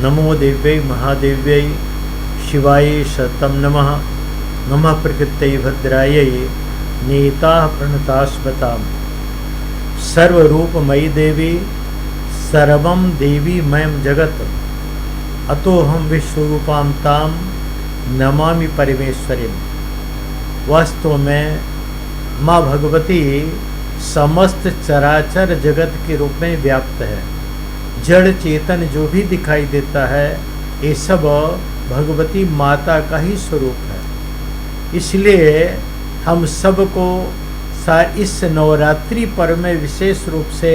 नमो देव्यै महादेव्यै शिवाय शतं नमः। नमः प्रकृत्यै भद्रायै नीताः प्रणतास्मतां। सर्वरूपमयी देवी सर्वं देवीमयं जगत् अतोऽहं विश्वरूपां तां नमामि परमेश्वरीं। वास्तव में माँ भगवती समस्त चराचर जगत के रूप में व्याप्त है। जड़ चेतन जो भी दिखाई देता है ये सब भगवती माता का ही स्वरूप है। इसलिए हम सबको इस नवरात्रि पर्व में विशेष रूप से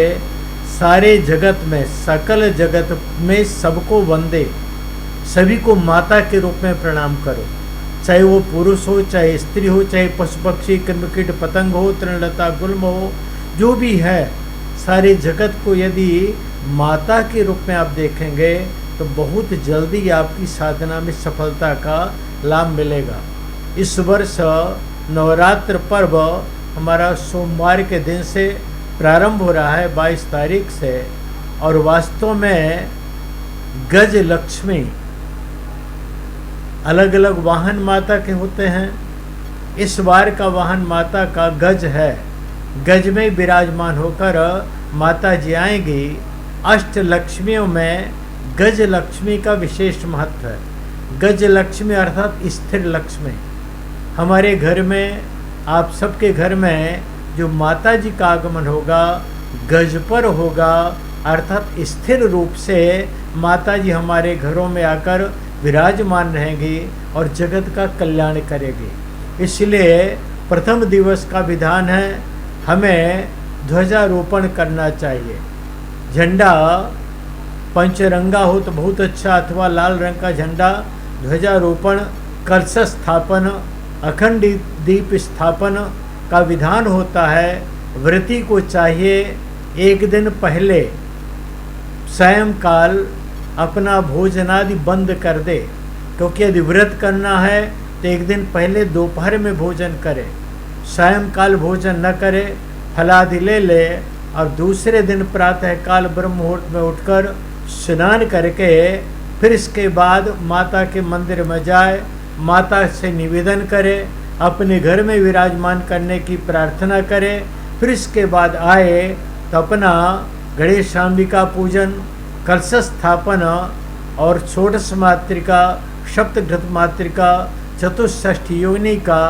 सारे जगत में सकल जगत में सबको वंदे, सभी को माता के रूप में प्रणाम करो। चाहे वो पुरुष हो, चाहे स्त्री हो, चाहे पशु पक्षी कृमिकीट पतंग हो, तृणलता गुल्म हो, जो भी है सारे जगत को यदि माता के रूप में आप देखेंगे तो बहुत जल्दी आपकी साधना में सफलता का लाभ मिलेगा। इस वर्ष नवरात्र पर्व हमारा सोमवार के दिन से प्रारंभ हो रहा है 22 तारीख से, और वास्तव में गज लक्ष्मी अलग अलग वाहन माता के होते हैं। इस बार का वाहन माता का गज है। गज में विराजमान होकर माता जी आएंगी। अष्ट लक्ष्मियों में गज लक्ष्मी का विशेष महत्व है। गज लक्ष्मी अर्थात स्थिर लक्ष्मी। हमारे घर में, आप सबके घर में जो माता जी का आगमन होगा गज पर होगा, अर्थात स्थिर रूप से माता जी हमारे घरों में आकर विराजमान रहेंगी और जगत का कल्याण करेगी। इसलिए प्रथम दिवस का विधान है हमें ध्वजारोपण करना चाहिए। झंडा पंचरंगा हो तो बहुत अच्छा, अथवा लाल रंग का झंडा, ध्वजारोपण, कलश स्थापन, अखंड दीप स्थापन का विधान होता है। व्रती को चाहिए एक दिन पहले सायंकाल अपना भोजनादि बंद कर दे, क्योंकि यदि व्रत करना है तो एक दिन पहले दोपहर में भोजन करे, सायंकाल भोजन न करे, फलादि ले ले, और दूसरे दिन प्रातःकाल ब्रह्म मुहूर्त में उठकर स्नान करके फिर इसके बाद माता के मंदिर में जाए, माता से निवेदन करे, अपने घर में विराजमान करने की प्रार्थना करे। फिर इसके बाद आए तो अपना गणेशाम्बिका पूजन, कलश स्थापन और षोडश मातृका, सप्तघृत मातृका, चतुष्षष्ठी योनि का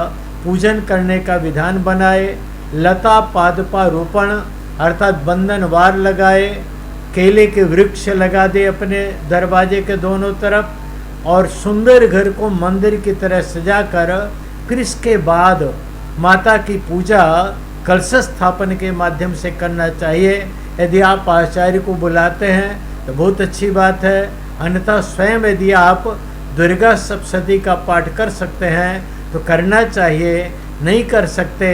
पूजन करने का विधान बनाए। लता पादपा रोपण अर्थात बंधन वार लगाए, केले के वृक्ष लगा दे अपने दरवाजे के दोनों तरफ, और सुंदर घर को मंदिर की तरह सजाकर फिर इसके बाद माता की पूजा कलश स्थापन के माध्यम से करना चाहिए। यदि आप आचार्य को बुलाते हैं तो बहुत अच्छी बात है, अन्यथा स्वयं यदि आप दुर्गा सप्तशती का पाठ कर सकते हैं तो करना चाहिए। नहीं कर सकते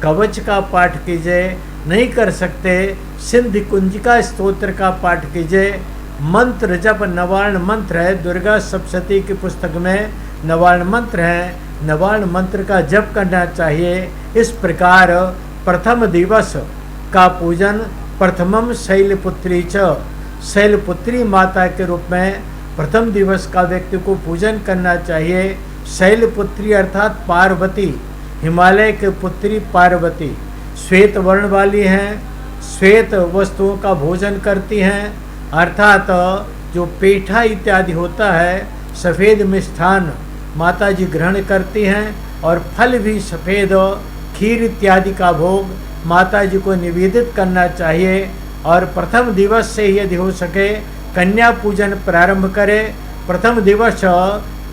कवच का पाठ कीजिए, नहीं कर सकते सिंधु कुंजिका स्तोत्र का पाठ कीजिए। मंत्र जप नवार्ण मंत्र है, दुर्गा सप्तशती की पुस्तक में नवार्ण मंत्र है, नवार्ण मंत्र का जप करना चाहिए। इस प्रकार प्रथम दिवस का पूजन प्रथमम शैलपुत्री च, शैलपुत्री माता के रूप में प्रथम दिवस का व्यक्ति को पूजन करना चाहिए। शैलपुत्री अर्थात पार्वती, हिमालय के पुत्री पार्वती श्वेत वर्ण वाली हैं, श्वेत वस्तुओं का भोजन करती हैं, अर्थात जो पेठा इत्यादि होता है, सफ़ेद मिष्ठान माता जी ग्रहण करती हैं, और फल भी सफ़ेद, खीर इत्यादि का भोग माता जी को निवेदित करना चाहिए। और प्रथम दिवस से यदि हो सके कन्या पूजन प्रारंभ करें। प्रथम दिवस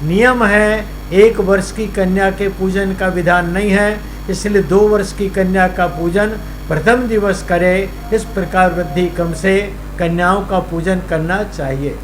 नियम है 1 वर्ष की कन्या के पूजन का विधान नहीं है, इसलिए 2 वर्ष की कन्या का पूजन प्रथम दिवस करे। इस प्रकार वृद्धि क्रम से कन्याओं का पूजन करना चाहिए।